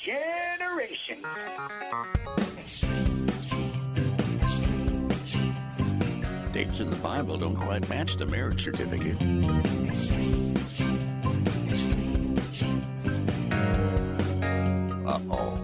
generation. Dates in the Bible don't quite match the marriage certificate. Uh-oh.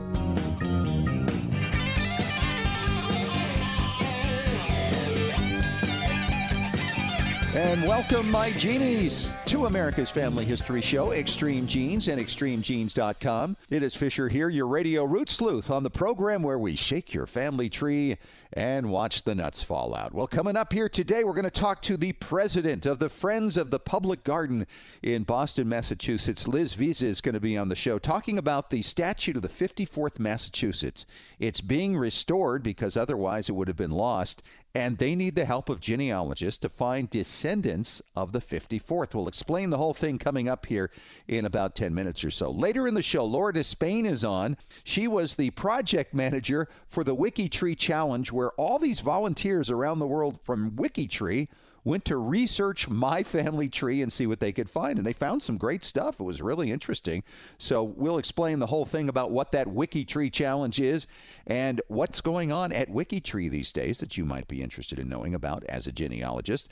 And welcome, my Genies, to America's Family History Show, Extreme Genes and ExtremeGenes.com. It is Fisher here, your radio root sleuth, on the program where we shake your family tree and watch the nuts fall out. Well, coming up here today, we're going to talk to the president of the Friends of the Public Garden in Boston, Massachusetts. Liz Vizza is going to be on the show talking about the statute of the 54th Massachusetts. It's being restored because otherwise it would have been lost, and they need the help of genealogists to find descendants of the 54th. We'll explain the whole thing coming up here in about 10 minutes or so. Later in the show, Laura Despain is on. She was the project manager for the Wiki Tree Challenge, where all these volunteers around the world from Wiki Tree went to research my family tree and see what they could find. And they found some great stuff. It was really interesting. So we'll explain the whole thing about what that Wiki Tree Challenge is and what's going on at Wiki Tree these days that you might be interested in knowing about as a genealogist.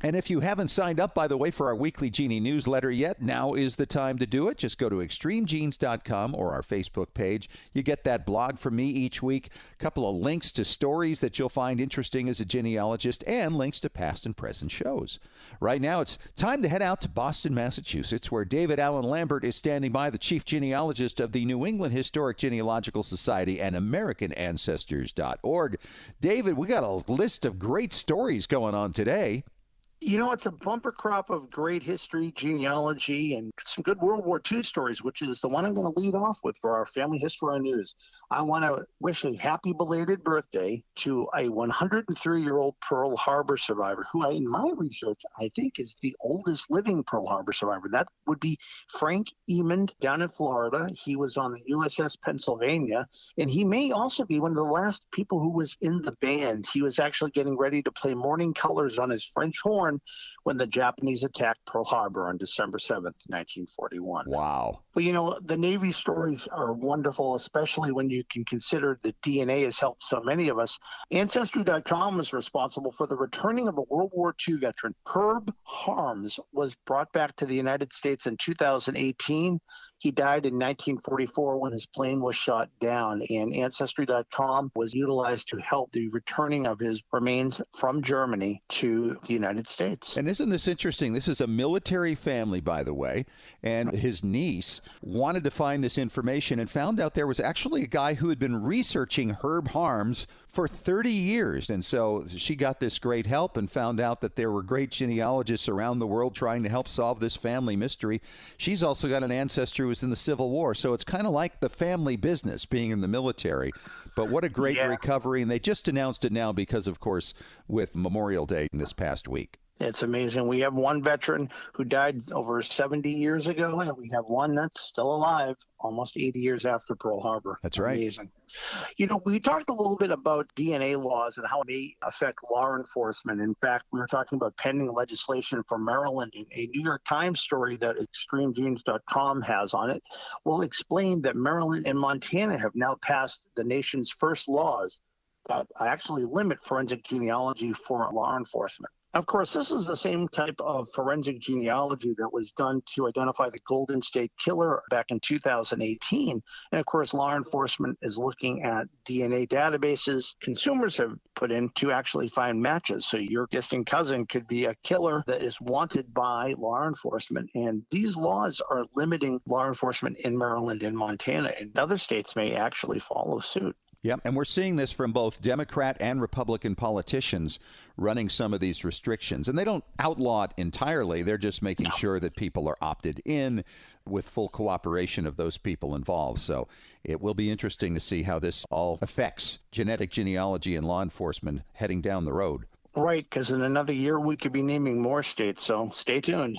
And if you haven't signed up, by the way, for our weekly Genie newsletter yet, now is the time to do it. Just go to extremegenes.com or our Facebook page. You get that blog from me each week, a couple of links to stories that you'll find interesting as a genealogist, and links to past and present shows. Right now, it's time to head out to Boston, Massachusetts, where David Allen Lambert is standing by, the chief genealogist of the New England Historic Genealogical Society and AmericanAncestors.org. David, we got a list of great stories going on today. You know, it's a bumper crop of great history, genealogy, and some good World War II stories, which is the one I'm going to lead off with for our Family History News. I want to wish a happy belated birthday to a 103-year-old Pearl Harbor survivor, who in my research, I think is the oldest living Pearl Harbor survivor. That would be Frank Emond down in Florida. He was on the USS Pennsylvania, and he may also be one of the last people who was in the band. He was actually getting ready to play Morning Colors on his French horn when the Japanese attacked Pearl Harbor on December 7th, 1941. Wow. But, you know, the Navy stories are wonderful, especially when you can consider that DNA has helped so many of us. Ancestry.com is responsible for the returning of a World War II veteran. Herb Harms was brought back to the United States in 2018. He died in 1944 when his plane was shot down, and Ancestry.com was utilized to help the returning of his remains from Germany to the United States. And isn't this interesting? This is a military family, by the way, and his niece wanted to find this information and found out there was actually a guy who had been researching Herb Harms for 30 years. And so she got this great help and found out that there were great genealogists around the world trying to help solve this family mystery. She's also got an ancestor who was in the Civil War. So it's kind of like the family business being in the military. But what a great recovery. And they just announced it now because, of course, with Memorial Day this past week. It's amazing. We have one veteran who died over 70 years ago, and we have one that's still alive almost 80 years after Pearl Harbor. That's right. Amazing. You know, we talked a little bit about DNA laws and how it may affect law enforcement. In fact, we were talking about pending legislation for Maryland, and a New York Times story that ExtremeGenes.com has on it will explain that Maryland and Montana have now passed the nation's first laws that actually limit forensic genealogy for law enforcement. Of course, this is the same type of forensic genealogy that was done to identify the Golden State Killer back in 2018. And of course, law enforcement is looking at DNA databases consumers have put in to actually find matches. So your distant cousin could be a killer that is wanted by law enforcement. And these laws are limiting law enforcement in Maryland and Montana, and other states may actually follow suit. Yep, and we're seeing this from both Democrat and Republican politicians running some of these restrictions. And they don't outlaw it entirely. They're just making sure that people are opted in with full cooperation of those people involved. So it will be interesting to see how this all affects genetic genealogy and law enforcement heading down the road. Right, because in another year we could be naming more states, so stay tuned.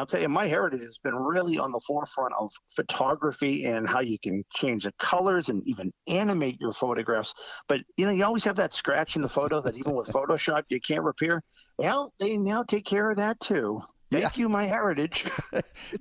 I'll tell you, My Heritage has been really on the forefront of photography and how you can change the colors and even animate your photographs. But, you know, you always have that scratch in the photo that even with Photoshop you can't repair. Well, they now take care of that too. Thank you, MyHeritage.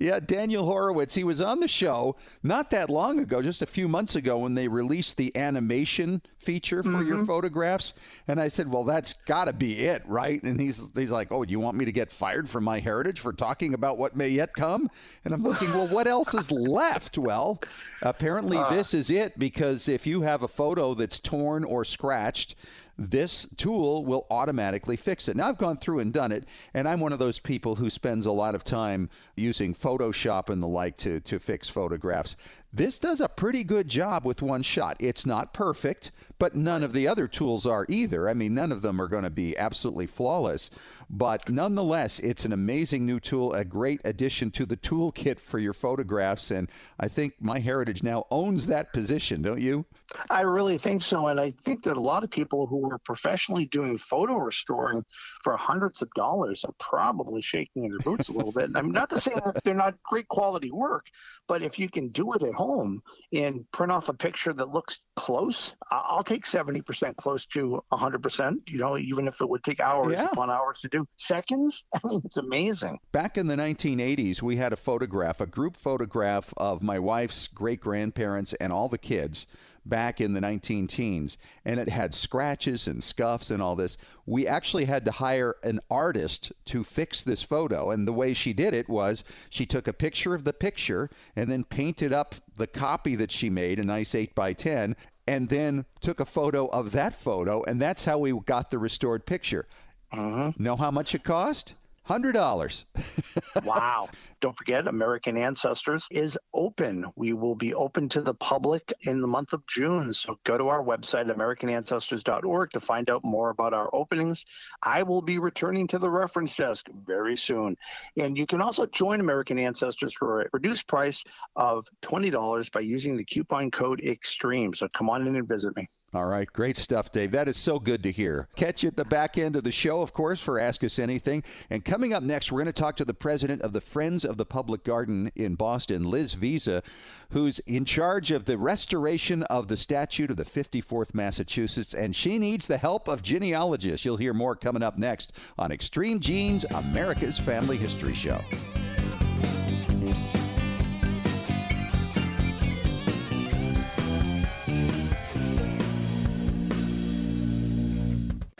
Yeah, Daniel Horowitz, he was on the show not that long ago, just a few months ago, when they released the animation feature for your photographs. And I said, well, that's got to be it, right? And he's like, oh, do you want me to get fired from MyHeritage for talking about what may yet come? And I'm thinking, well, what else is left? Well, apparently this is it, because if you have a photo that's torn or scratched, this tool will automatically fix it. Now, I've gone through and done it, and I'm one of those people who spends a lot of time using Photoshop and the like to fix photographs. This does a pretty good job with one shot. It's not perfect, but none of the other tools are either. I mean, none of them are going to be absolutely flawless. But nonetheless, it's an amazing new tool, a great addition to the toolkit for your photographs. And I think MyHeritage now owns that position, don't you? I really think so. And I think that a lot of people who are professionally doing photo restoring for hundreds of dollars are probably shaking in their boots a little bit. I'm not to say that they're not great quality work, but if you can do it at home and print off a picture that looks close, I'll take 70% close to 100%, even if it would take hours upon hours to do. Seconds? I mean, it's amazing. Back in the 1980s, we had a group photograph of my wife's great-grandparents and all the kids back in the 19-teens, and it had scratches and scuffs and all this. We actually had to hire an artist to fix this photo, and the way she did it was she took a picture of the picture and then painted up the copy that she made, a nice 8x10, and then took a photo of that photo, and that's how we got the restored picture. Know how much it cost? $100. Wow. Don't forget, American Ancestors is open. We will be open to the public in the month of June. So go to our website, AmericanAncestors.org, to find out more about our openings. I will be returning to the reference desk very soon. And you can also join American Ancestors for a reduced price of $20 by using the coupon code EXTREME. So come on in and visit me. All right. Great stuff, Dave. That is so good to hear. Catch you at the back end of the show, of course, for Ask Us Anything. And coming up next, we're going to talk to the president of the Friends of the Public Garden in Boston, Liz Vizza, who's in charge of the restoration of the statute of the 54th Massachusetts, and she needs the help of genealogists. You'll hear more coming up next on Extreme Genes, America's Family History Show.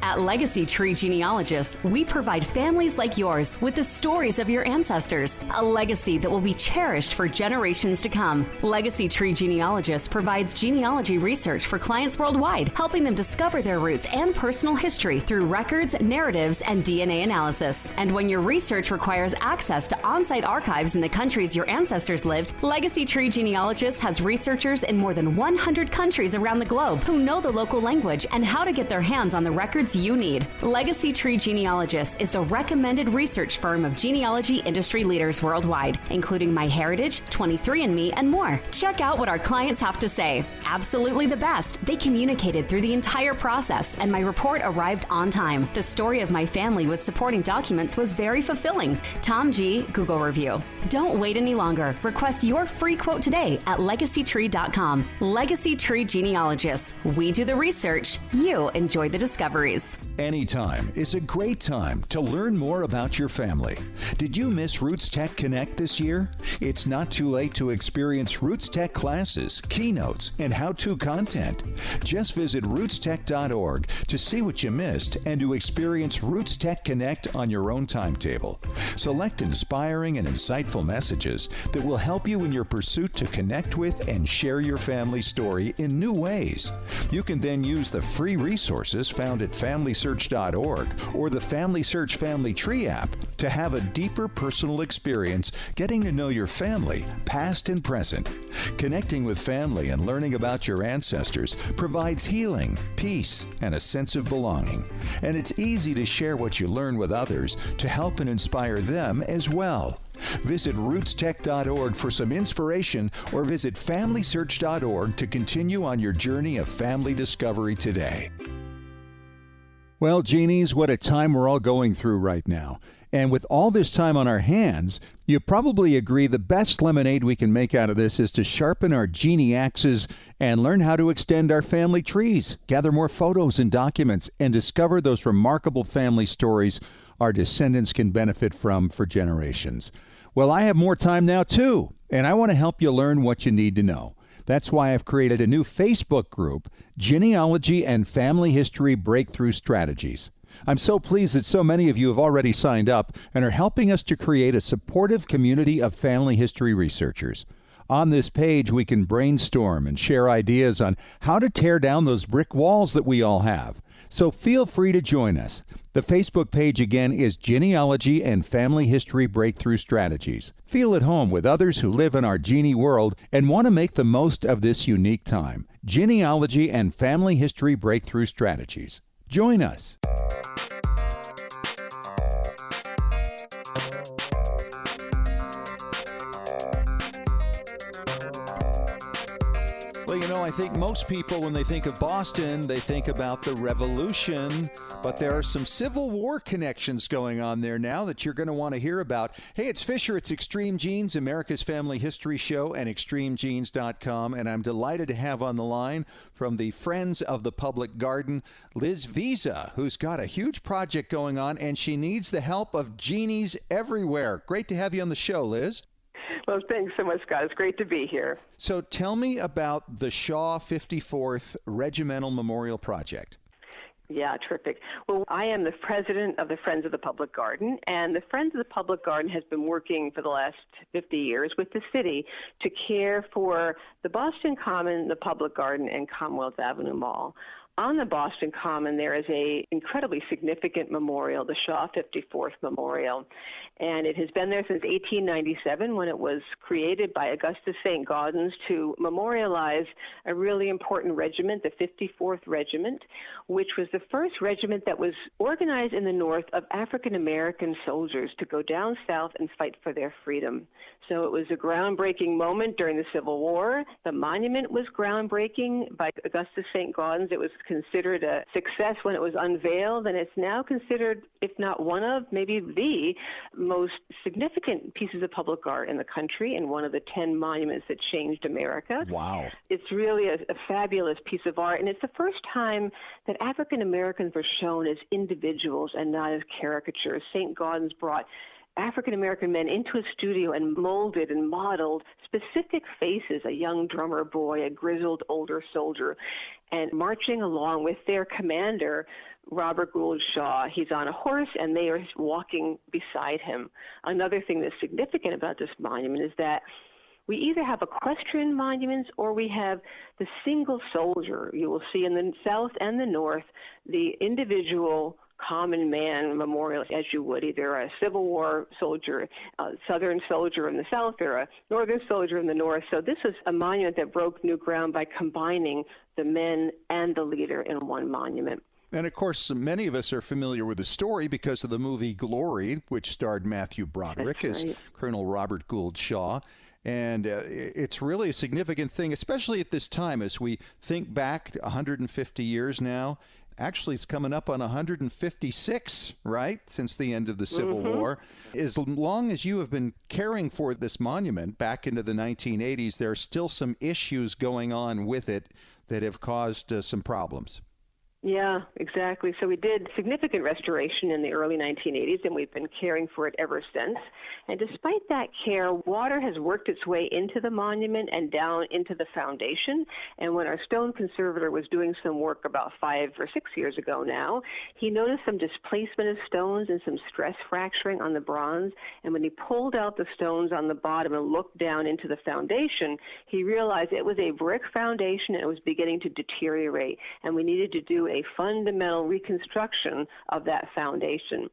At Legacy Tree Genealogists, we provide families like yours with the stories of your ancestors, a legacy that will be cherished for generations to come. Legacy Tree Genealogists provides genealogy research for clients worldwide, helping them discover their roots and personal history through records, narratives, and DNA analysis. And when your research requires access to on-site archives in the countries your ancestors lived, Legacy Tree Genealogists has researchers in more than 100 countries around the globe who know the local language and how to get their hands on the records you need. Legacy Tree Genealogists is the recommended research firm of genealogy industry leaders worldwide, including MyHeritage, 23andMe, and more. Check out what our clients have to say. Absolutely the best. They communicated through the entire process, and my report arrived on time. The story of my family with supporting documents was very fulfilling. Tom G. Google review. Don't wait any longer. Request your free quote today at legacytree.com. Legacy Tree Genealogists. We do the research. You enjoy the discoveries. Anytime is a great time to learn more about your family. Did you miss Roots Tech Connect this year? It's not too late to experience Roots Tech classes, keynotes, and how-to content. Just visit rootstech.org to see what you missed and to experience Roots Tech Connect on your own timetable. Select inspiring and insightful messages that will help you in your pursuit to connect with and share your family story in new ways. You can then use the free resources found at FamilySearch.org or the Family Search Family Tree app to have a deeper personal experience getting to know your family, past and present. Connecting with family and learning about your ancestors provides healing, peace, and a sense of belonging. And it's easy to share what you learn with others to help and inspire them as well. Visit rootstech.org for some inspiration or visit FamilySearch.org to continue on your journey of family discovery today. Well, Genies, what a time we're all going through right now. And with all this time on our hands, you probably agree the best lemonade we can make out of this is to sharpen our genie axes and learn how to extend our family trees, gather more photos and documents, and discover those remarkable family stories our descendants can benefit from for generations. Well, I have more time now too, and I want to help you learn what you need to know. That's why I've created a new Facebook group, Genealogy and Family History Breakthrough Strategies. I'm so pleased that so many of you have already signed up and are helping us to create a supportive community of family history researchers. On this page, we can brainstorm and share ideas on how to tear down those brick walls that we all have. So feel free to join us. The Facebook page again is Genealogy and Family History Breakthrough Strategies. Feel at home with others who live in our Genie world and want to make the most of this unique time. Genealogy and Family History Breakthrough Strategies. Join us. Well, you know, I think most people, when they think of Boston, they think about the Revolution, but there are some Civil War connections going on there now that you're going to want to hear about. Hey, it's Fisher. It's Extreme Genes, America's Family History Show, and extremegenes.com, and I'm delighted to have on the line from the Friends of the Public Garden, Liz Vizza, who's got a huge project going on, and she needs the help of genies everywhere. Great to have you on the show, Liz. Well, thanks so much, Scott. It's great to be here. So tell me about the Shaw 54th Regimental Memorial Project. Yeah, terrific. Well, I am the president of the Friends of the Public Garden, and the Friends of the Public Garden has been working for the last 50 years with the city to care for the Boston Common, the Public Garden, and Commonwealth Avenue Mall. On the Boston Common, there is an incredibly significant memorial, the Shaw 54th Memorial, and it has been there since 1897 when it was created by Augustus St. Gaudens to memorialize a really important regiment, the 54th Regiment, which was the first regiment that was organized in the North of African-American soldiers to go down south and fight for their freedom. So it was a groundbreaking moment during the Civil War. The monument was groundbreaking by Augustus St. Gaudens. It was considered a success when it was unveiled, and it's now considered, if not one of, maybe the most significant pieces of public art in the country and one of the 10 monuments that changed America. Wow. It's really a fabulous piece of art, and it's the first time that African Americans were shown as individuals and not as caricatures. St. Gaudens brought African-American men into a studio and molded and modeled specific faces, a young drummer boy, a grizzled older soldier, and marching along with their commander, Robert Gould Shaw. He's on a horse, and they are walking beside him. Another thing that's significant about this monument is that we either have equestrian monuments or we have the single soldier. You will see in the South and the North the individual common man memorial, as you would either a Civil War soldier, a Southern soldier in the South, or a Northern soldier in the North. So this was a monument that broke new ground by combining the men and the leader in one monument. And of course, many of us are familiar with the story because of the movie Glory, which starred Matthew Broderick as Colonel Robert Gould Shaw. And it's really a significant thing, especially at this time as we think back 150 years now. Actually, it's coming up on 156, right, since the end of the Civil War. As long as you have been caring for this monument back into the 1980s, there are still some issues going on with it that have caused some problems. Yeah, exactly. So we did significant restoration in the early 1980s, and we've been caring for it ever since. And despite that care, water has worked its way into the monument and down into the foundation. And when our stone conservator was doing some work about 5 or 6 years ago now, he noticed some displacement of stones and some stress fracturing on the bronze. And when he pulled out the stones on the bottom and looked down into the foundation, he realized it was a brick foundation and it was beginning to deteriorate. And we needed to do a fundamental reconstruction of that foundation.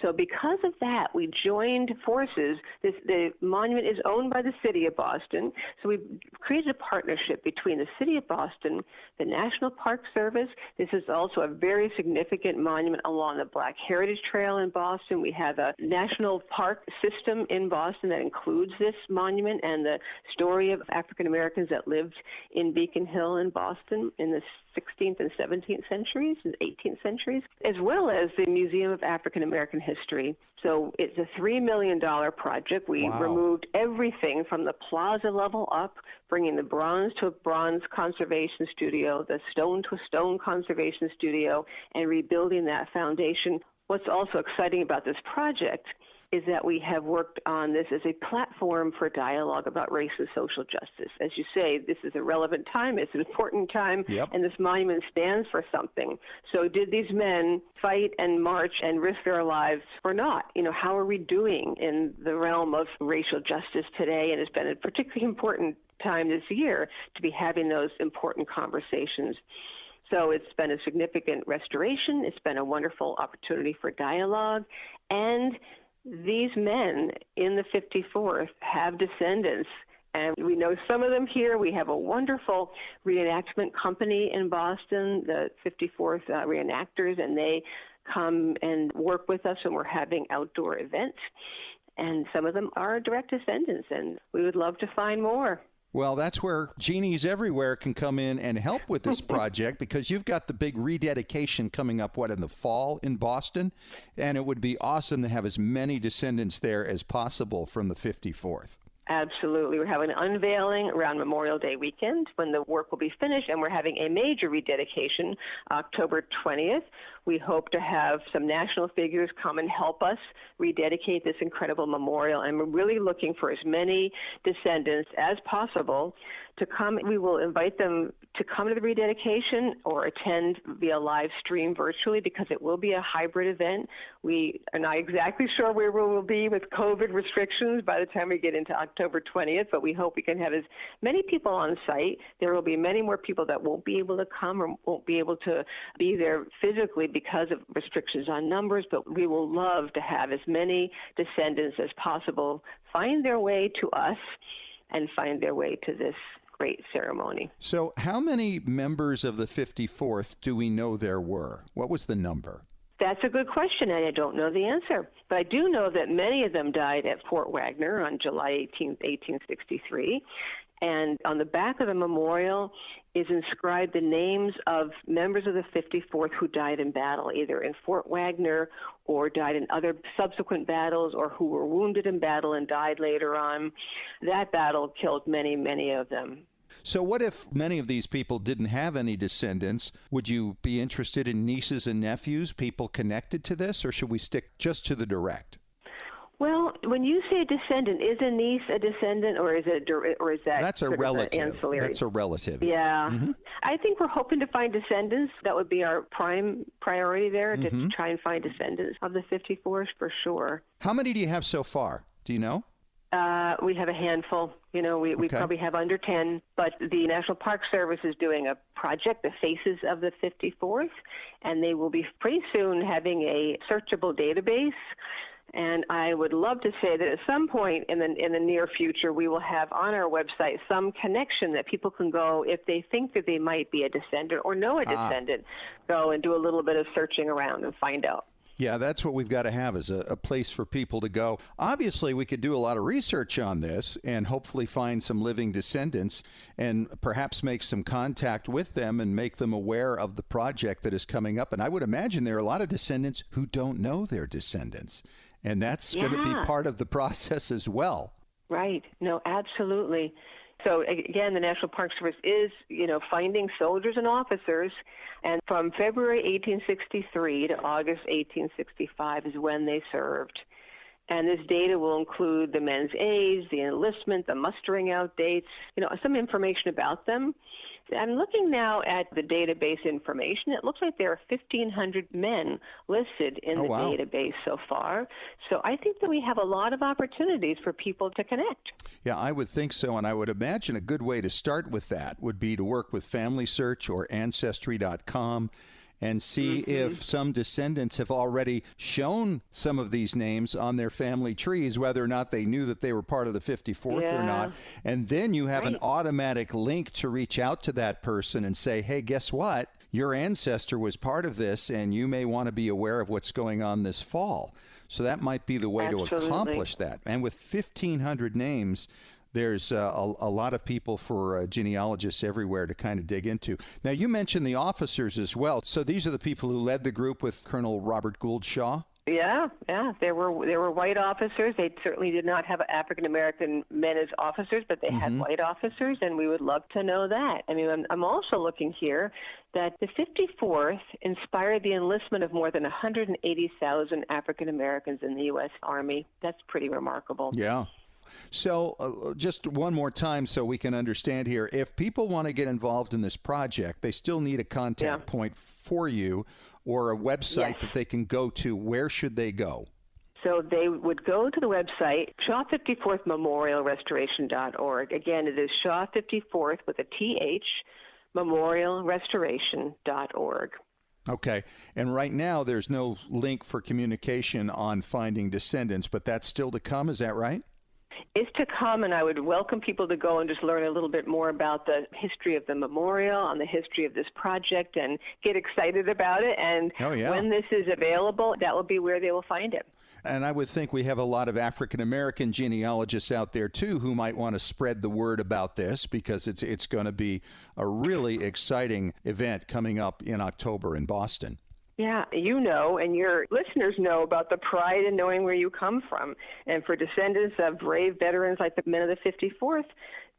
So because of that, we joined forces. The monument is owned by the city of Boston. So we created a partnership between the city of Boston, the National Park Service. This is also a very significant monument along the Black Heritage Trail in Boston. We have a national park system in Boston that includes this monument and the story of African Americans that lived in Beacon Hill in Boston in the 16th and 17th centuries and 18th centuries, as well as the Museum of African American History. So it's a $3 million project. We removed everything from the plaza level up, bringing the bronze to a bronze conservation studio, the stone to a stone conservation studio, and rebuilding that foundation What's also exciting about this project is that we have worked on this as a platform for dialogue about race and social justice. As you say, this is a relevant time, it's an important time, and this monument stands for something. So did these men fight and march and risk their lives or not? How are we doing in the realm of racial justice today? And it's been a particularly important time this year to be having those important conversations. So it's been a significant restoration. It's been a wonderful opportunity for dialogue. And these men in the 54th have descendants, and we know some of them here. We have a wonderful reenactment company in Boston, the 54th reenactors, and they come and work with us when we're having outdoor events. And some of them are direct descendants, and we would love to find more. Well, that's where Genies Everywhere can come in and help with this project, because you've got the big rededication coming up, in the fall in Boston? And it would be awesome to have as many descendants there as possible from the 54th. Absolutely. We're having an unveiling around Memorial Day weekend when the work will be finished, and we're having a major rededication October 20th. We hope to have some national figures come and help us rededicate this incredible memorial, and we're really looking for as many descendants as possible to come. We will invite them to come to the rededication or attend via live stream virtually, because it will be a hybrid event. We are not exactly sure where we will be with COVID restrictions by the time we get into October 20th, but we hope we can have as many people on site. There will be many more people that won't be able to come or won't be able to be there physically because of restrictions on numbers, but we will love to have as many descendants as possible find their way to us and find their way to this great ceremony. So how many members of the 54th do we know there were? What was the number? That's a good question, and I don't know the answer. But I do know that many of them died at Fort Wagner on July 18, 1863. And on the back of the memorial is inscribed the names of members of the 54th who died in battle, either in Fort Wagner or died in other subsequent battles, or who were wounded in battle and died later on. That battle killed many, many of them. So what if many of these people didn't have any descendants? Would you be interested in nieces and nephews, people connected to this, or should we stick just to the direct? Well, when you say descendant, is a niece a descendant, or is that that's a relative? Ancillary? That's a relative. Yeah, Mm-hmm. I think we're hoping to find descendants. That would be our prime priority there, to try and find descendants of the 54th for sure. How many do you have so far? Do you know? We have a handful. We probably have under 10, but the National Park Service is doing a project, the Faces of the 54th, and they will be pretty soon having a searchable database. And I would love to say that at some point in the near future, we will have on our website some connection that people can go, if they think that they might be a descendant or know a descendant, go and do a little bit of searching around and find out. Yeah, that's what we've got to have, is a place for people to go. Obviously, we could do a lot of research on this and hopefully find some living descendants and perhaps make some contact with them and make them aware of the project that is coming up. And I would imagine there are a lot of descendants who don't know their descendants. And that's going to be part of the process as well. Right. No, absolutely. So again, the National Park Service is, finding soldiers and officers, and from February 1863 to August 1865 is when they served. And this data will include the men's age, the enlistment, the mustering out dates, some information about them. I'm looking now at the database information. It looks like there are 1,500 men listed in the database so far. So I think that we have a lot of opportunities for people to connect. Yeah, I would think so. And I would imagine a good way to start with that would be to work with Family Search or Ancestry.com and see if some descendants have already shown some of these names on their family trees, whether or not they knew that they were part of the 54th or not. And then you have an automatic link to reach out to that person and say, hey, guess what? Your ancestor was part of this, and you may want to be aware of what's going on this fall. So that might be the way to accomplish that. And with 1,500 names, there's a lot of people for genealogists everywhere to kind of dig into. Now, you mentioned the officers as well. So these are the people who led the group with Colonel Robert Gould Shaw? Yeah. There were white officers. They certainly did not have African American men as officers, but they had white officers, and we would love to know that. I mean, I'm also looking here that the 54th inspired the enlistment of more than 180,000 African Americans in the U.S. Army. That's pretty remarkable. Yeah. So just one more time so we can understand here. If people want to get involved in this project, they still need a contact point for you or a website that they can go to. Where should they go? So they would go to the website, Shaw 54th Memorial Restoration.org. Again, it is Shaw 54th with a TH, memorialrestoration.org. Okay. And right now there's no link for communication on finding descendants, but that's still to come. Is that right? It's to come, and I would welcome people to go and just learn a little bit more about the history of the memorial, on the history of this project, and get excited about it. And when this is available, that will be where they will find it. And I would think we have a lot of African-American genealogists out there, too, who might want to spread the word about this, because it's going to be a really exciting event coming up in October in Boston. Yeah, you know, and your listeners know about the pride in knowing where you come from. And for descendants of brave veterans like the men of the 54th,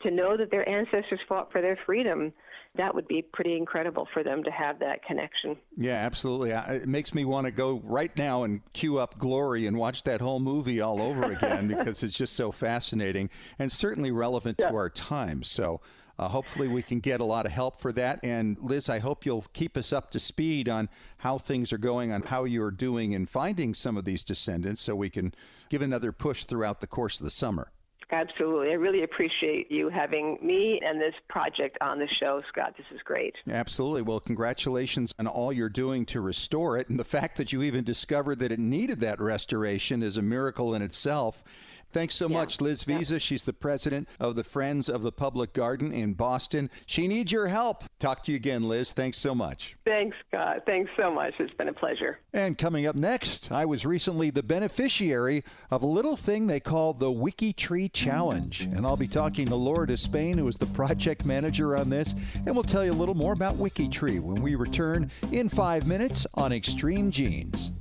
to know that their ancestors fought for their freedom, that would be pretty incredible for them to have that connection. Yeah, absolutely. It makes me want to go right now and queue up Glory and watch that whole movie all over again because it's just so fascinating and certainly relevant to our time. So hopefully we can get a lot of help for that. And Liz, I hope you'll keep us up to speed on how things are going, on how you're doing in finding some of these descendants so we can give another push throughout the course of the summer. Absolutely. I really appreciate you having me and this project on the show, Scott. This is great. Absolutely. Well, congratulations on all you're doing to restore it. And the fact that you even discovered that it needed that restoration is a miracle in itself. Thanks so much, Liz Vizza. She's the president of the Friends of the Public Garden in Boston. She needs your help. Talk to you again, Liz. Thanks so much. Thanks, Scott. Thanks so much. It's been a pleasure. And coming up next, I was recently the beneficiary of a little thing they call the Wiki Tree Challenge. And I'll be talking to Laura Despain, who is the project manager on this. And we'll tell you a little more about Wiki Tree when we return in 5 minutes on Extreme Genes.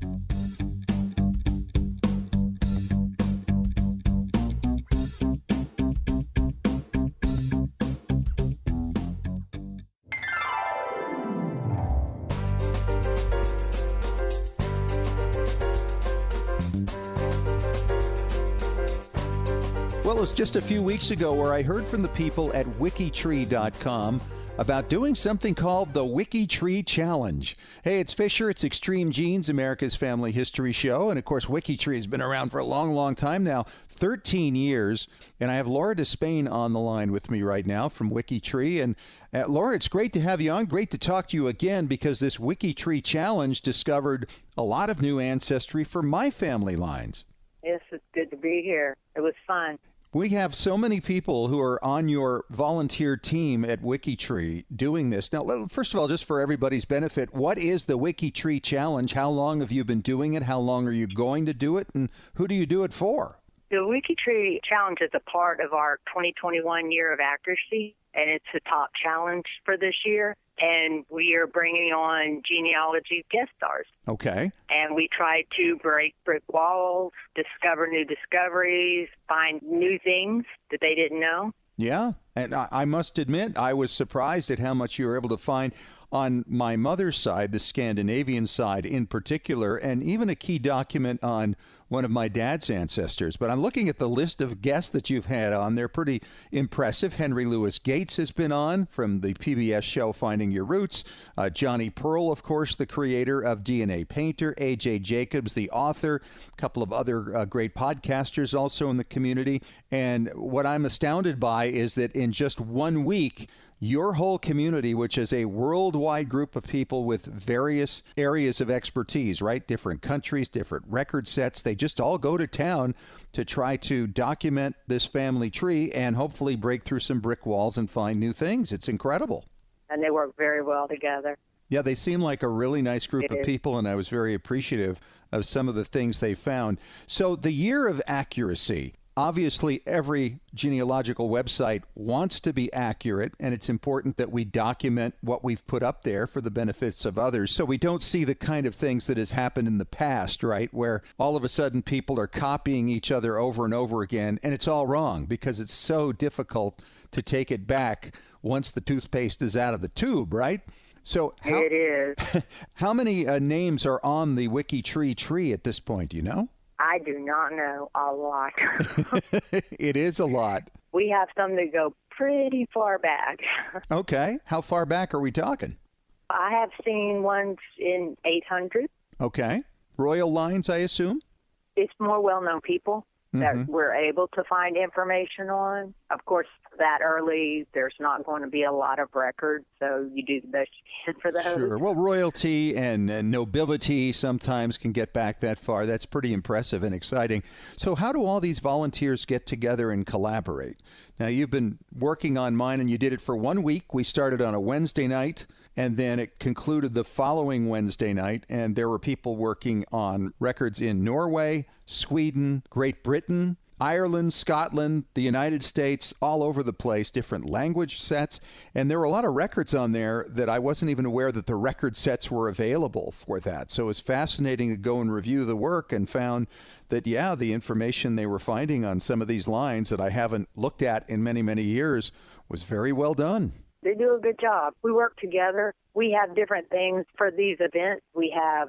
Well, it was just a few weeks ago where I heard from the people at wikitree.com about doing something called the Wiki Tree Challenge. Hey, it's Fisher. It's Extreme Genes, America's Family History Show. And, of course, Wiki Tree has been around for a long, long time now, 13 years. And I have Laura Despain on the line with me right now from Wiki Tree. And, Laura, it's great to have you on. Great to talk to you again because this Wiki Tree Challenge discovered a lot of new ancestry for my family lines. Yes, it's good to be here. It was fun. We have so many people who are on your volunteer team at WikiTree doing this. Now, first of all, just for everybody's benefit, what is the WikiTree Challenge? How long have you been doing it? How long are you going to do it? And who do you do it for? The WikiTree Challenge is a part of our 2021 Year of Accuracy, and it's the top challenge for this year. And we are bringing on genealogy guest stars. Okay. And we try to break brick walls, discover new discoveries, find new things that they didn't know. Yeah. And I must admit, I was surprised at how much you were able to find on my mother's side, the Scandinavian side in particular, and even a key document on one of my dad's ancestors. But I'm looking at the list of guests that you've had on. They're pretty impressive. Henry Louis Gates has been on from the PBS show Finding Your Roots. Johnny Pearl, of course, the creator of DNA Painter. A.J. Jacobs, the author. A couple of other great podcasters also in the community. And what I'm astounded by is that in just 1 week, your whole community, which is a worldwide group of people with various areas of expertise, right? Different countries, different record sets. They just all go to town to try to document this family tree and hopefully break through some brick walls and find new things. It's incredible. And they work very well together. Yeah, they seem like a really nice group of people, and I was very appreciative of some of the things they found. So the Year of Accuracy, obviously every genealogical website wants to be accurate, and it's important that we document what we've put up there for the benefits of others, so we don't see the kind of things that has happened in the past, right, where all of a sudden people are copying each other over and over again, and it's all wrong because it's so difficult to take it back once the toothpaste is out of the tube, right? So it is. How many names are on the Wiki tree at this point, do you know? I do not know. A lot. It is a lot. We have some that go pretty far back. Okay. How far back are we talking? I have seen ones in 800. Okay. Royal lines, I assume? It's more well-known people that we're able to find information on. Of course, that early, there's not going to be a lot of records, so you do the best you can for those. Sure. Well, royalty and nobility sometimes can get back that far. That's pretty impressive and exciting. So how do all these volunteers get together and collaborate? Now, you've been working on mine, and you did it for 1 week. We started on a Wednesday night, and then it concluded the following Wednesday night, and there were people working on records in Norway, Sweden, Great Britain, Ireland, Scotland, the United States, all over the place, different language sets. And there were a lot of records on there that I wasn't even aware that the record sets were available for that. So it was fascinating to go and review the work and found that, yeah, the information they were finding on some of these lines that I haven't looked at in many, many years was very well done. They do a good job. We work together. We have different things for these events. We have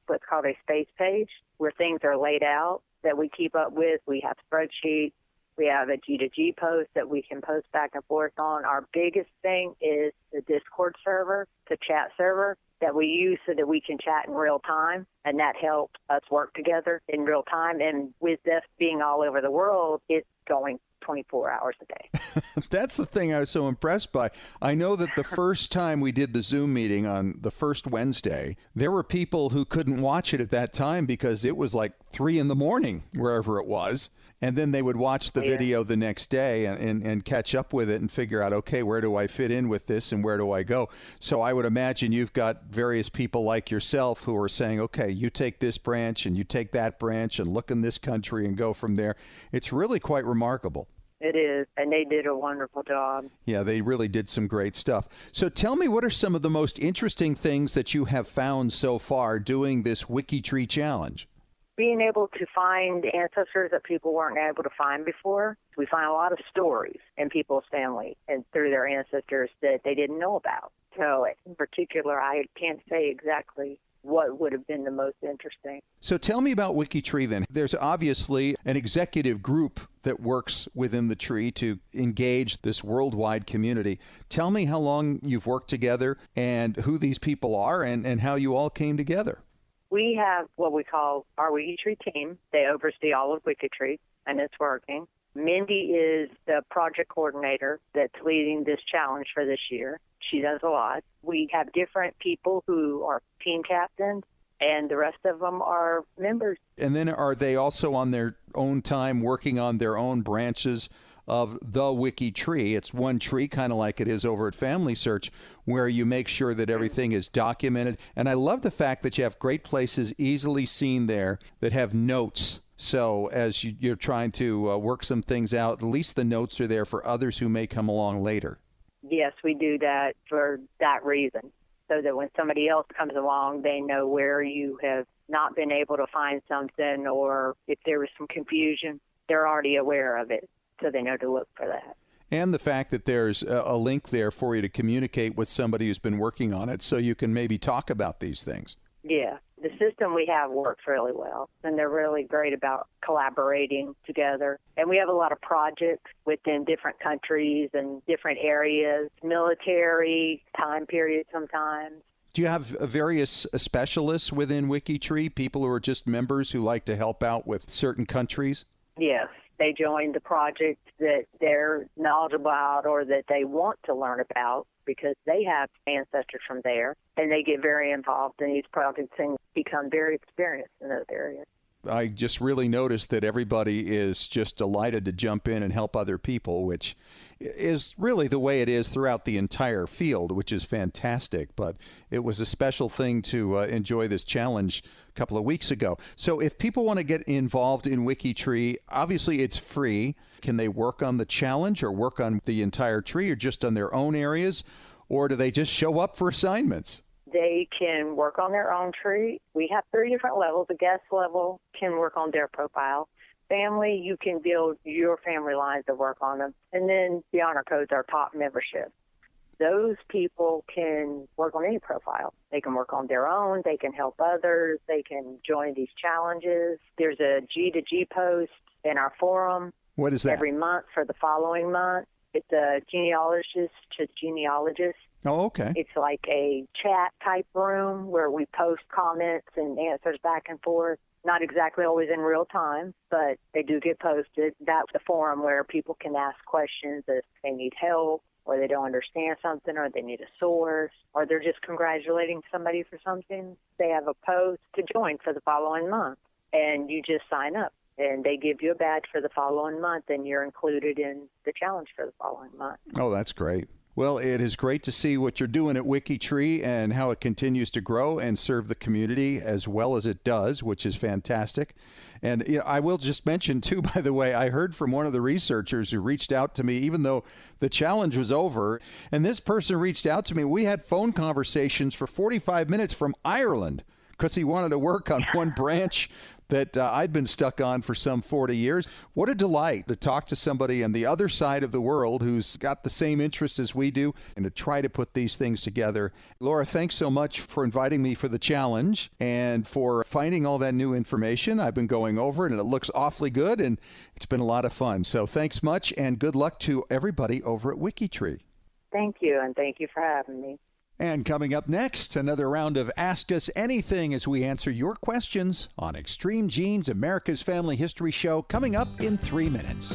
what's called a space page where things are laid out that we keep up with. We have spreadsheets. We have a G2G post that we can post back and forth on. Our biggest thing is the Discord server, the chat server that we use so that we can chat in real time, and that helps us work together in real time. And with this being all over the world, it's going 24 hours a day. That's the thing I was so impressed by. I know that the first time we did the Zoom meeting on the first Wednesday, there were people who couldn't watch it at that time because it was like 3 a.m, wherever it was. And then they would watch the video the next day and catch up with it and figure out, okay, where do I fit in with this and where do I go? So I would imagine you've got various people like yourself who are saying, okay, you take this branch and you take that branch and look in this country and go from there. It's really quite remarkable. It is, and they did a wonderful job. Yeah, they really did some great stuff. So tell me, what are some of the most interesting things that you have found so far doing this WikiTree challenge? Being able to find ancestors that people weren't able to find before. We find a lot of stories in people's family and through their ancestors that they didn't know about. So in particular, I can't say exactly what would have been the most interesting. So tell me about WikiTree then. There's obviously an executive group that works within the tree to engage this worldwide community. Tell me how long you've worked together and who these people are and how you all came together. We have what we call our WikiTree team. They oversee all of WikiTree, and it's working. Mindy is the project coordinator that's leading this challenge for this year. She does a lot. We have different people who are team captains, and the rest of them are members. And then are they also on their own time working on their own branches of the WikiTree? It's one tree, kind of like it is over at Family Search, where you make sure that everything is documented. And I love the fact that you have great places easily seen there that have notes. So as you're trying to work some things out, at least the notes are there for others who may come along later. Yes, we do that for that reason, so that when somebody else comes along, they know where you have not been able to find something, or if there was some confusion, they're already aware of it, so they know to look for that. And the fact that there's a link there for you to communicate with somebody who's been working on it, so you can maybe talk about these things. Yeah, the system we have works really well, and they're really great about collaborating together. And we have a lot of projects within different countries and different areas, military, time period sometimes. Do you have various specialists within WikiTree, people who are just members who like to help out with certain countries? Yes. They join the project that they're knowledgeable about or that they want to learn about because they have ancestors from there, and they get very involved in these projects and become very experienced in those areas. I just really noticed that everybody is just delighted to jump in and help other people, which is really the way it is throughout the entire field, which is fantastic. But it was a special thing to enjoy this challenge a couple of weeks ago. So if people want to get involved in WikiTree, obviously it's free. Can they work on the challenge or work on the entire tree or just on their own areas? Or do they just show up for assignments? They can work on their own tree. We have 3 different levels. The guest level can work on their profile. Family, you can build your family lines to work on them. And then the honor codes are top membership. Those people can work on any profile. They can work on their own. They can help others. They can join these challenges. There's a G2G post in our forum. What is that? Every month for the following month. It's a genealogist to genealogist. Oh, okay. It's like a chat type room where we post comments and answers back and forth. Not exactly always in real time, but they do get posted. That's the forum where people can ask questions if they need help or they don't understand something or they need a source or they're just congratulating somebody for something. They have a post to join for the following month, and you just sign up. And they give you a badge for the following month, and you're included in the challenge for the following month. Oh, that's great. Well, it is great to see what you're doing at WikiTree and how it continues to grow and serve the community as well as it does, which is fantastic. And I will just mention, too, by the way, I heard from one of the researchers who reached out to me, even though the challenge was over. And this person reached out to me. We had phone conversations for 45 minutes from Ireland because he wanted to work on one branch that I'd been stuck on for some 40 years. What a delight to talk to somebody on the other side of the world who's got the same interests as we do and to try to put these things together. Laura, thanks so much for inviting me for the challenge and for finding all that new information. I've been going over it and it looks awfully good and it's been a lot of fun. So thanks much and good luck to everybody over at WikiTree. Thank you, and thank you for having me. And coming up next, another round of Ask Us Anything as we answer your questions on Extreme Genes, America's Family History Show, coming up in 3 minutes.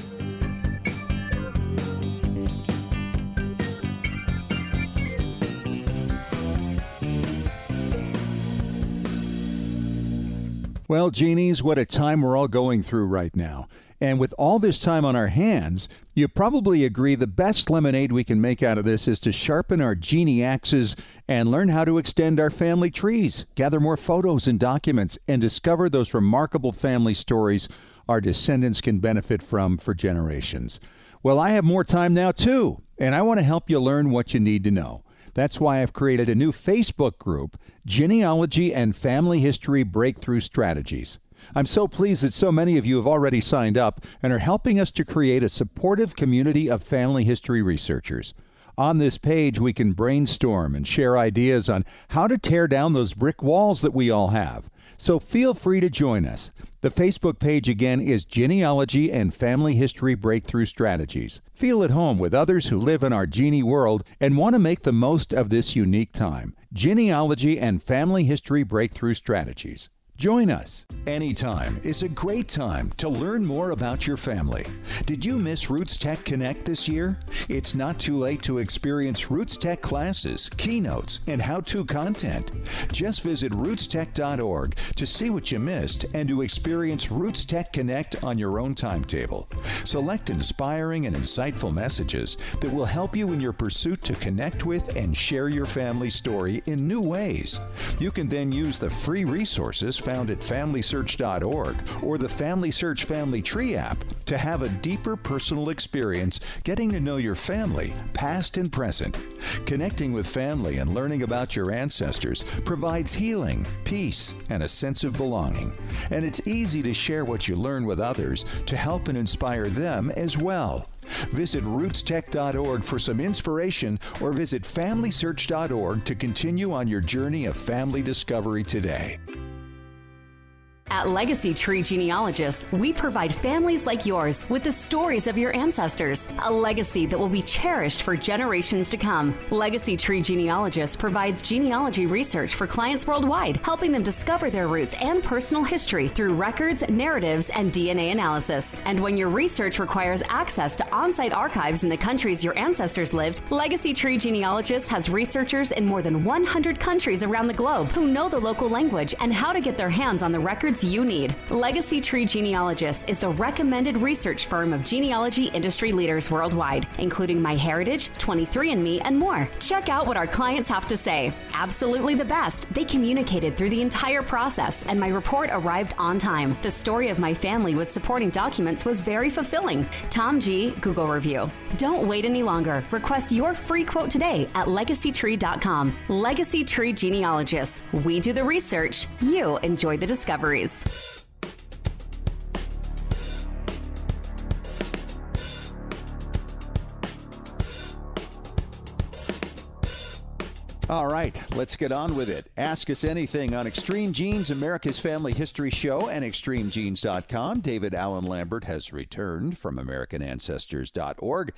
Well, Genies, what a time we're all going through right now. And with all this time on our hands, you probably agree the best lemonade we can make out of this is to sharpen our genie axes and learn how to extend our family trees, gather more photos and documents, and discover those remarkable family stories our descendants can benefit from for generations. Well, I have more time now, too, and I want to help you learn what you need to know. That's why I've created a new Facebook group, Genealogy and Family History Breakthrough Strategies. I'm so pleased that so many of you have already signed up and are helping us to create a supportive community of family history researchers. On this page, we can brainstorm and share ideas on how to tear down those brick walls that we all have. So feel free to join us. The Facebook page again is Genealogy and Family History Breakthrough Strategies. Feel at home with others who live in our genie world and want to make the most of this unique time. Genealogy and Family History Breakthrough Strategies. Join us. Anytime is a great time to learn more about your family. Did you miss Roots Tech Connect this year? It's not too late to experience Roots Tech classes, keynotes, and how-to content. Just visit rootstech.org to see what you missed and to experience Roots Tech Connect on your own timetable. Select inspiring and insightful messages that will help you in your pursuit to connect with and share your family story in new ways. You can then use the free resources found at FamilySearch.org or the Family Search Family Tree app to have a deeper personal experience getting to know your family, past and present. Connecting with family and learning about your ancestors provides healing, peace, and a sense of belonging. And it's easy to share what you learn with others to help and inspire them as well. Visit rootstech.org for some inspiration or visit FamilySearch.org to continue on your journey of family discovery today. At Legacy Tree Genealogists, we provide families like yours with the stories of your ancestors, a legacy that will be cherished for generations to come. Legacy Tree Genealogists provides genealogy research for clients worldwide, helping them discover their roots and personal history through records, narratives, and DNA analysis. And when your research requires access to on-site archives in the countries your ancestors lived, Legacy Tree Genealogists has researchers in more than 100 countries around the globe who know the local language and how to get their hands on the records records you need. Legacy Tree Genealogists is the recommended research firm of genealogy industry leaders worldwide, including MyHeritage, 23andMe, and more. Check out what our clients have to say. Absolutely the best. They communicated through the entire process, and my report arrived on time. The story of my family with supporting documents was very fulfilling. Tom G. Google review. Don't wait any longer. Request your free quote today at legacytree.com. Legacy Tree Genealogists. We do the research. You enjoy the discoveries. All right, let's get on with it. Ask us anything on Extreme Genes, America's Family History Show, and ExtremeGenes.com. David Allen Lambert has returned from AmericanAncestors.org.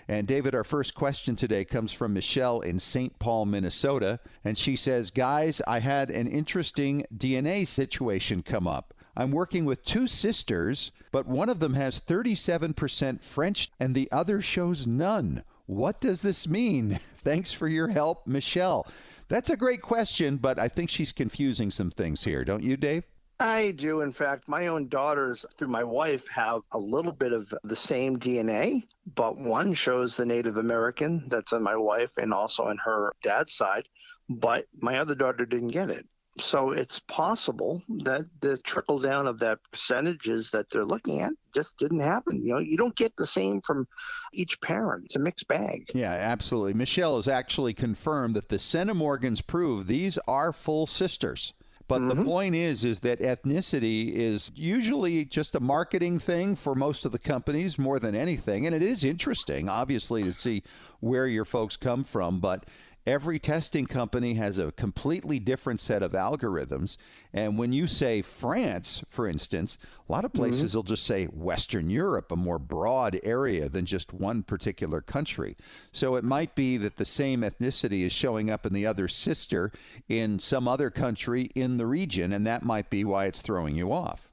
And David, our first question today comes from Michelle in St. Paul, Minnesota. And she says, guys, I had an interesting DNA situation come up. I'm working with two sisters, but one of them has 37% French and the other shows none. What does this mean? Thanks for your help, Michelle. That's a great question, but I think she's confusing some things here. Don't you, Dave? I do. In fact, my own daughters, through my wife, have a little bit of the same DNA, but one shows the Native American that's on my wife and also on her dad's side, but my other daughter didn't get it. So it's possible that the trickle down of that percentages that they're looking at just didn't happen. You know, you don't get the same from each parent. It's a mixed bag. Yeah, absolutely. Michelle has actually confirmed that the centimorgans prove these are full sisters. But the point is that ethnicity is usually just a marketing thing for most of the companies more than anything. And it is interesting, obviously, to see where your folks come from. But every testing company has a completely different set of algorithms. And when you say France, for instance, a lot of places will just say Western Europe, a more broad area than just one particular country. So it might be that the same ethnicity is showing up in the other sister in some other country in the region, and that might be why it's throwing you off.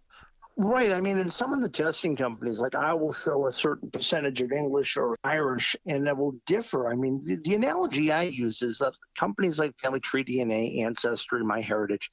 Right. I mean, in some of the testing companies, like I will show a certain percentage of English or Irish, and it will differ. I mean, the analogy I use is that companies like Family Tree DNA, Ancestry, MyHeritage,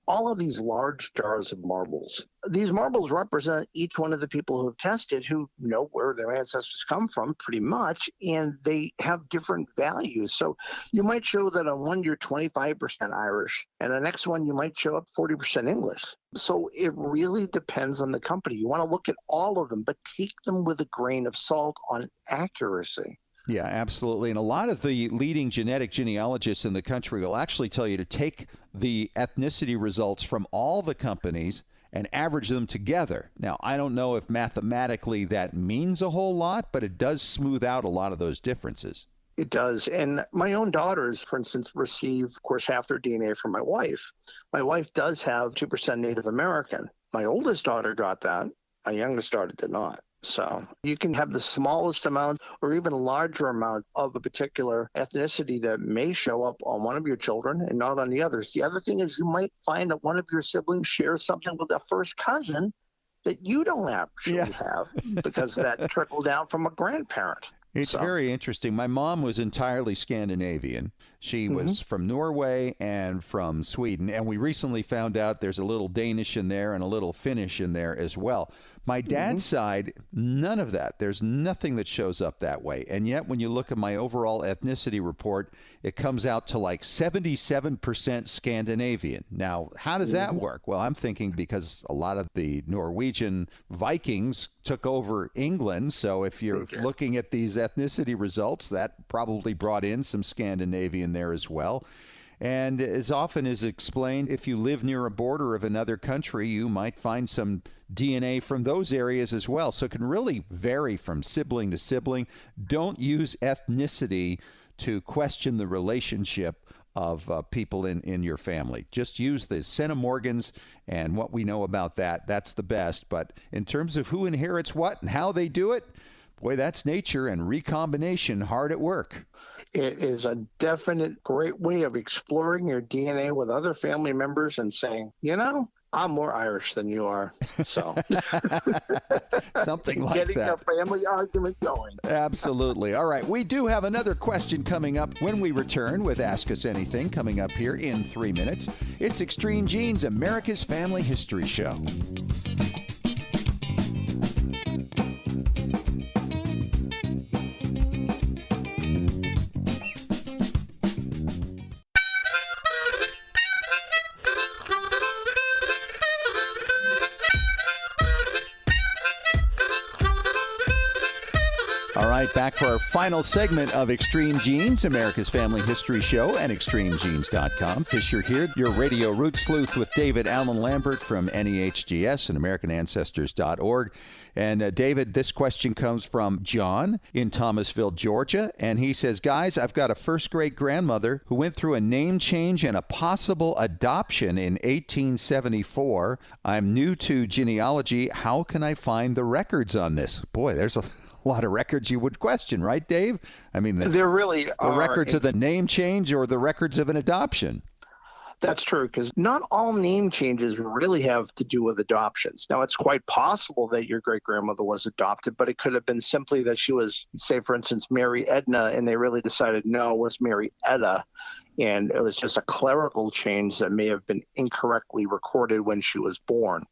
all of these large jars of marbles. These marbles represent each one of the people who have tested, who know where their ancestors come from pretty much, and they have different values. So you might show that on one you're 25% Irish, and the next one you might show up 40% English. So it really depends on the company. You want to look at all of them, but take them with a grain of salt on accuracy. Yeah, absolutely. And a lot of the leading genetic genealogists in the country will actually tell you to take the ethnicity results from all the companies and average them together. Now, I don't know if mathematically that means a whole lot, but it does smooth out a lot of those differences. It does. And my own daughters, for instance, receive, of course, half their DNA from my wife. My wife does have 2% Native American. My oldest daughter got that. My youngest daughter did not. So you can have the smallest amount or even a larger amount of a particular ethnicity that may show up on one of your children and not on the others. The other thing is you might find that one of your siblings shares something with a first cousin that you don't actually have because that trickled down from a grandparent. It's very interesting. My mom was entirely Scandinavian. She was from Norway and from Sweden. And we recently found out there's a little Danish in there and a little Finnish in there as well. My dad's side, none of that. There's nothing that shows up that way. And yet, when you look at my overall ethnicity report, it comes out to like 77% Scandinavian. Now, how does that work? Well, I'm thinking because a lot of the Norwegian Vikings took over England. So if you're looking at these ethnicity results, that probably brought in some Scandinavian there as well. And as often is explained, if you live near a border of another country, you might find some DNA from those areas as well. So it can really vary from sibling to sibling. Don't use ethnicity to question the relationship of people in your family. Just use the centimorgans and what we know about that. That's the best. But in terms of who inherits what and how they do it, boy, that's nature and recombination hard at work. It is a definite great way of exploring your DNA with other family members and saying, you know, I'm more Irish than you are, so. Something like Getting that. a family argument going. Absolutely. All right. We do have another question coming up when we return with Ask Us Anything coming up here in 3 minutes. It's Extreme Genes, America's Family History Show. All right, back for our final segment of Extreme Genes, America's Family History Show at extremegenes.com. Fisher here, your radio root sleuth with David Allen Lambert from NEHGS and AmericanAncestors.org. And David, this question comes from John in Thomasville, Georgia. And he says, guys, I've got a first great-grandmother who went through a name change and a possible adoption in 1874. I'm new to genealogy. How can I find the records on this? Boy, there's a lot of records you would question, right, Dave? I mean, there really are. The records of the name change or the records of an adoption. That's true, because not all name changes really have to do with adoptions. Now, it's quite possible that your great-grandmother was adopted, but it could have been simply that she was, say, for instance, Mary Edna, and they really decided, no, it was Mary Etta, and it was just a clerical change that may have been incorrectly recorded when she was born.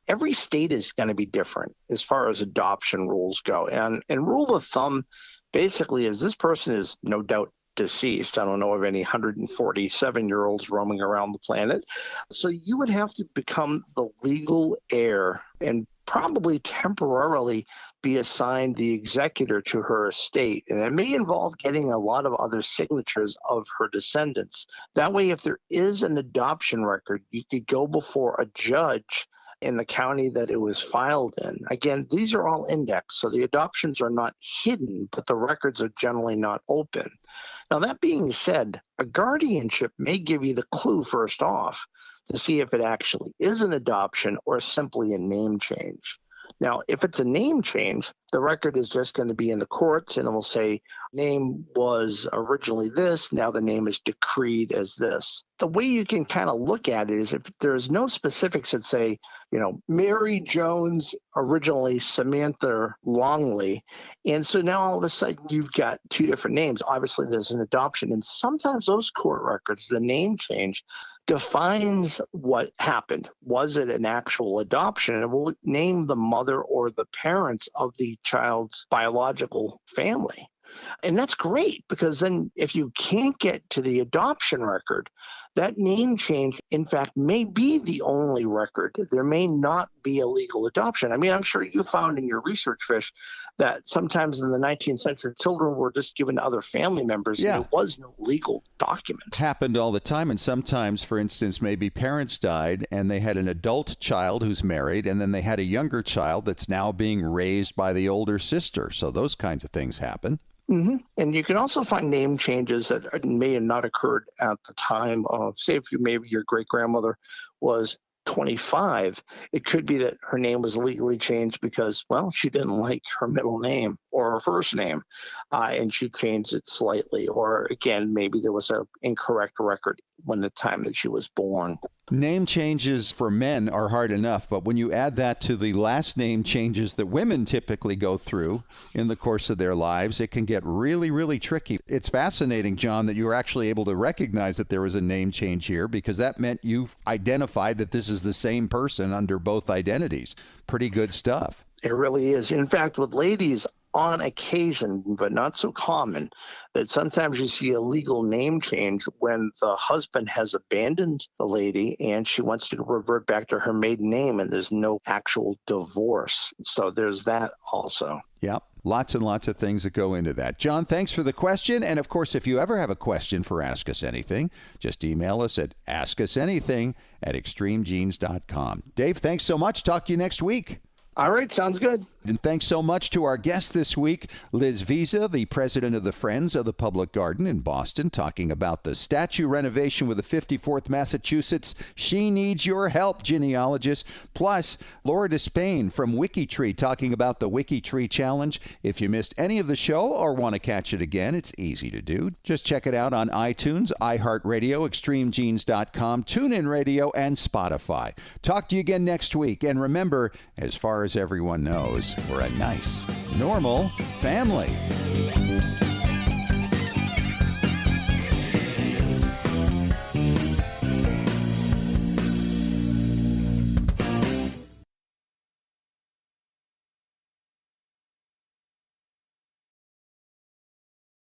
Every state is going to be different as far as adoption rules go. And rule of thumb basically is this person is no doubt deceased. I don't know of any 147-year-olds roaming around the planet. So you would have to become the legal heir and probably temporarily be assigned the executor to her estate. And it may involve getting a lot of other signatures of her descendants. That way, if there is an adoption record, you could go before a judge in the county that it was filed in. Again, these are all indexed, so the adoptions are not hidden, but the records are generally not open. Now, that being said, a guardianship may give you the clue first off to see if it actually is an adoption or simply a name change. Now, if it's a name change, the record is just going to be in the courts and it will say name was originally this, now the name is decreed as this. The way you can kind of look at it is if there's no specifics that say, Mary Jones, originally Samantha Longley. And so now all of a sudden you've got two different names. Obviously there's an adoption. And sometimes those court records, the name change, defines what happened. Was it an actual adoption? And it will name the mother or the parents of the child's biological family. And that's great because then if you can't get to the adoption record, that name change, in fact, may be the only record. There may not be a legal adoption. I mean, I'm sure you found in your research, Fish, that sometimes in the 19th century, children were just given to other family members. Yeah. And there was no legal document. Happened all the time. And sometimes, for instance, maybe parents died and they had an adult child who's married, and then they had a younger child that's now being raised by the older sister. So those kinds of things happen. Mm-hmm. And you can also find name changes that may have not occurred at the time of, say, if maybe your great-grandmother was 25, it could be that her name was legally changed because, well, she didn't like her middle name or her first name, and she changed it slightly. Or, again, maybe there was an incorrect record when the time that she was born. Name changes for men are hard enough, but when you add that to the last name changes that women typically go through in the course of their lives, it can get really, really tricky. It's fascinating, John, that you were actually able to recognize that there was a name change here because that meant you identified that this is the same person under both identities. Pretty good stuff. It really is. In fact, with ladies, on occasion, but not so common, that sometimes you see a legal name change when the husband has abandoned the lady and she wants to revert back to her maiden name and there's no actual divorce. So there's that also. Yep. Lots and lots of things that go into that. John, thanks for the question. And of course, if you ever have a question for Ask Us Anything, just email us at askusanything@extremegenes.com. Dave, thanks so much. Talk to you next week. All right, sounds good. And thanks so much to our guest this week, Liz Vizza, the president of the Friends of the Public Garden in Boston, talking about the statue renovation with the 54th Massachusetts She Needs Your Help genealogist, plus Laura Despain from Wikitree talking about the Wikitree Challenge. If you missed any of the show or want to catch it again, it's easy to do. Just check it out on iTunes, iHeartRadio, ExtremeGenes.com, TuneIn Radio, and Spotify. Talk to you again next week. And remember, as far as everyone knows, we're a nice, normal family.